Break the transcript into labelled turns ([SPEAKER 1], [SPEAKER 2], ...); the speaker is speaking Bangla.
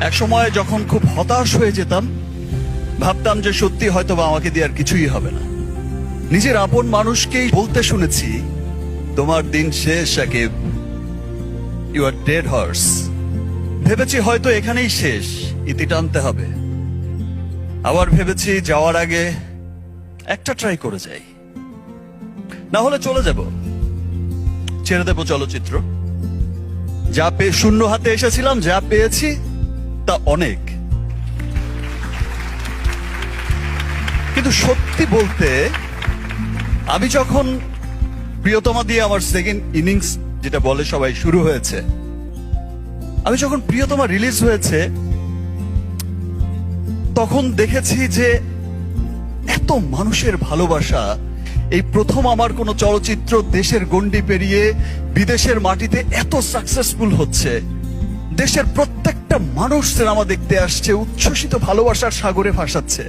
[SPEAKER 1] এক সময় যখন খুব হতাশ হয়ে যেতাম, ভাবতাম যে সত্যি হয়তো বা আমাকে দিয়ে আর কিছুই হবে না। নিজের আপন মানুষকেই বলতে শুনেছি, তোমার দিন শেষ Shakib, you are dead horse. ভেবেছি হয়তো এখানেই শেষ, ইতি টানতে হবে। আবার ভেবেছি যাওয়ার আগে একটা ট্রাই করে যাই, না হলে চলে যাব, ছেড়ে দেব চলচ্চিত্র। যা পেয়ে শূন্য হাতে এসেছিলাম, যা পেয়েছি তা অনেক। কিন্তু সত্যি বলতে, আমি যখন প্রিয়তমা দিয়ে আমার সেকেন্ড ইনিংস যেটা বলে সবাই শুরু হয়েছে, আমি যখন প্রিয়তমা রিলিজ হয়েছে তখন দেখেছি যে এত মানুষের ভালোবাসা। এই প্রথম আমার কোন চলচ্চিত্র দেশের গণ্ডি পেরিয়ে বিদেশের মাটিতে এত সাকসেসফুল হচ্ছে। দেশের প্রত্যেকটা মানুষ সিনেমা দেখতে আসছে, উচ্ছ্বসিত ভালোবাসার সাগরে ভাসাচ্ছে।